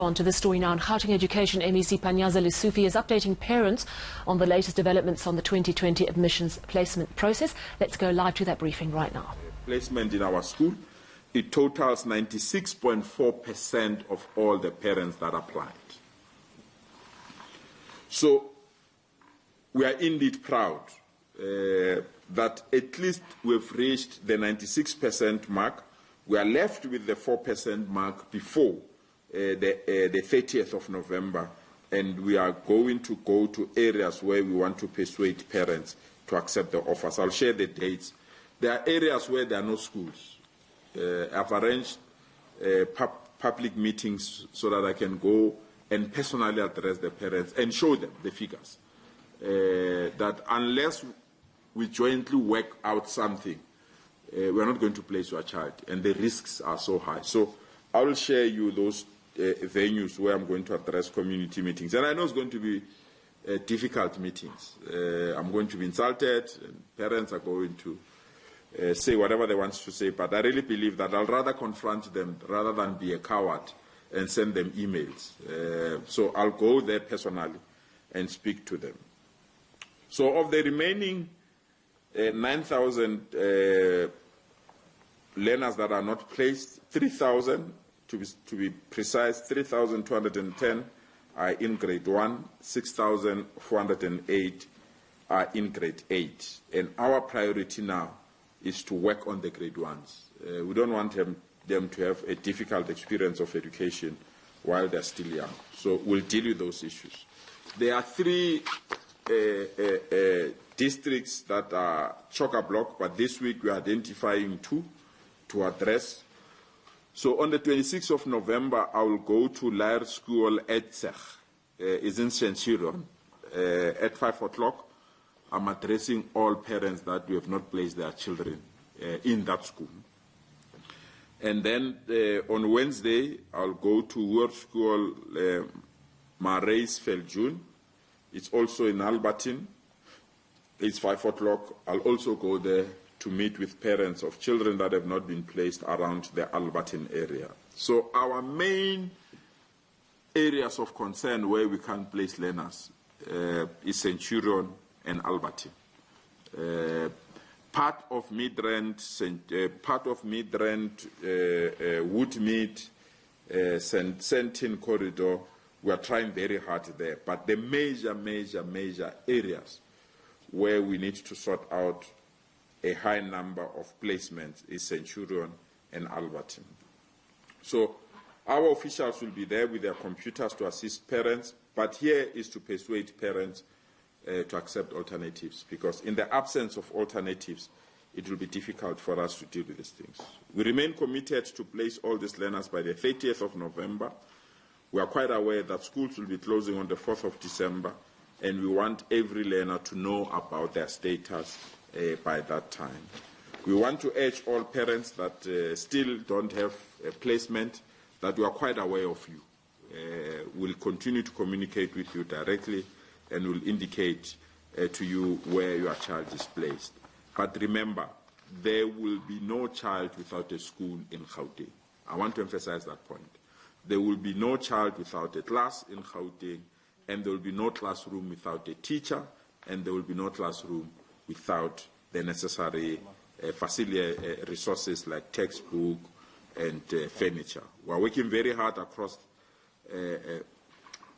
On to the story now. In Gauteng Education, MEC Panyaza Lesufi is updating parents on the latest developments on the 2020 admissions placement process. Let's go live to that briefing right now. Placement in our school, it totals 96.4% of all the parents that applied. So we are indeed proud that at least we've reached the 96% mark. We are left with the 4% mark before the 30th of November, and we are going to go to areas where we want to persuade parents to accept the offers. I'll share the dates. There are areas where there are no schools. I've arranged public meetings so that I can go and personally address the parents and show them the figures. That unless we jointly work out something, we're not going to place your child, and the risks are so high. So I will share you those venues where I'm going to address community meetings. And I know it's going to be difficult meetings. I'm going to be insulted, and parents are going to say whatever they want to say, but I really believe that I'll rather confront them rather than be a coward and send them emails. So I'll go there personally and speak to them. So of the remaining 9,000 learners that are not placed, 3,000, to be precise, 3,210 are in grade 1, 6,408 are in grade 8. And our priority now is to work on the grade 1s. We don't want them to have a difficult experience of education while they're still young. So we'll deal with those issues. There are three districts that are chock-a-block, but this week we're identifying two to address. So on the 26th of November, I will go to Lair School at Tseg, is in Centurion, at 5 o'clock. I'm addressing all parents that we have not placed their children in that school. And then on Wednesday, I'll go to World School Marais Veljun. It's also in Albertine. It's 5 o'clock. I'll also go there to meet with parents of children that have not been placed around the Albertine area. So our main areas of concern where we can't place learners is Centurion and Albertine. Part of Midrand, Woodmead, Sentin corridor, we are trying very hard there. But the major areas where we need to sort out a high number of placements is Centurion and Albertine. So our officials will be there with their computers to assist parents, but here is to persuade parents to accept alternatives, because in the absence of alternatives, it will be difficult for us to deal with these things. We remain committed to place all these learners by the 30th of November. We are quite aware that schools will be closing on the 4th of December, and we want every learner to know about their status by that time. We want to urge all parents that still don't have a placement that we are quite aware of you. We'll continue to communicate with you directly and will indicate to you where your child is placed. But remember, there will be no child without a school in Gauteng. I want to emphasize that point. There will be no child without a class in Gauteng, and there will be no classroom without a teacher, and there will be no classroom without the necessary facility resources like textbook and furniture. We're working very hard across. We're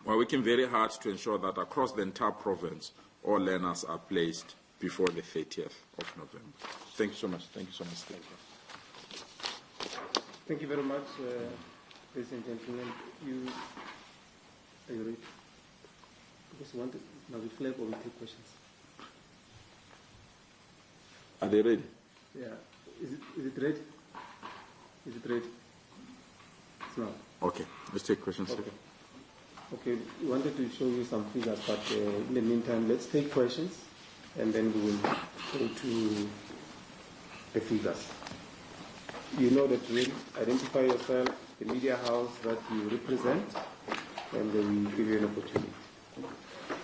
working very hard to ensure that across the entire province, all learners are placed before the 30th of November. Thank you so much. Thank you so much. Thank you very much, ladies and gentlemen. Are you ready? Because we want to now we flag or we take questions. Are they ready? Yeah. Is it ready? Is it ready? It's not. Okay. Let's take questions. Okay. Okay. We wanted to show you some figures, but in the meantime, let's take questions, and then we will go to the figures. You know the drill. Identify yourself, the media house that you represent, and then we give you an opportunity.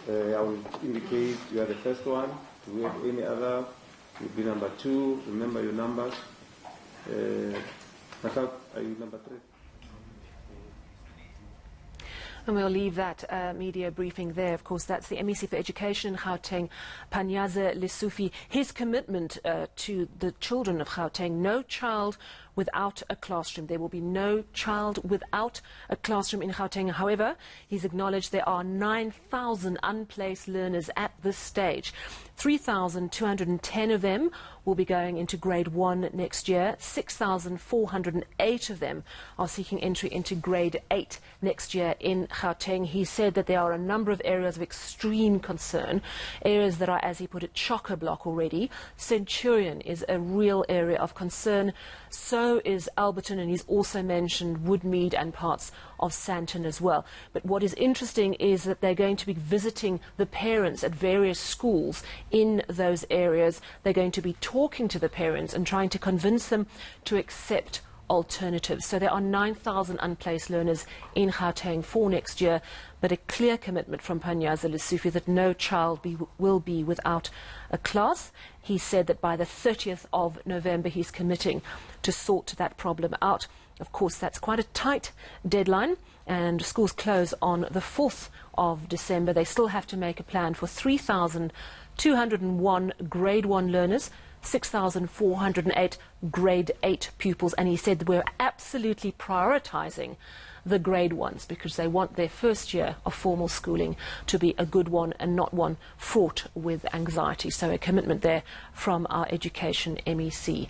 I will indicate you are the first one. Do we have any other? You'll be number 2. Remember your numbers. Are you number 3? And we'll leave that media briefing there. Of course, that's the MEC for Education in Gauteng, Panyaza Lesufi. His commitment to the children of Gauteng: no child without a classroom. There will be no child without a classroom in Gauteng. However, he's acknowledged there are 9,000 unplaced learners at this stage. 3,210 of them will be going into grade 1 next year. 6,408 of them are seeking entry into grade 8 next year in Gauteng. He said that there are a number of areas of extreme concern, areas that are, as he put it, chock-a-block already. Centurion is a real area of concern. So is Alberton, and he's also mentioned Woodmead and parts of Sandton as well. But what is interesting is that they're going to be visiting the parents at various schools in those areas. They're going to be talking to the parents and trying to convince them to accept alternatives. So there are 9,000 unplaced learners in Gauteng for next year, but a clear commitment from Panyaza Lesufi that no child will be without a class. He said that by the 30th of November he's committing to sort that problem out. Of course, that's quite a tight deadline, and schools close on the 4th of December. They still have to make a plan for 3,201 grade 1 learners, 6,408 grade 8 pupils, and he said we're absolutely prioritizing the grade 1s because they want their first year of formal schooling to be a good one and not one fraught with anxiety. So a commitment there from our education MEC.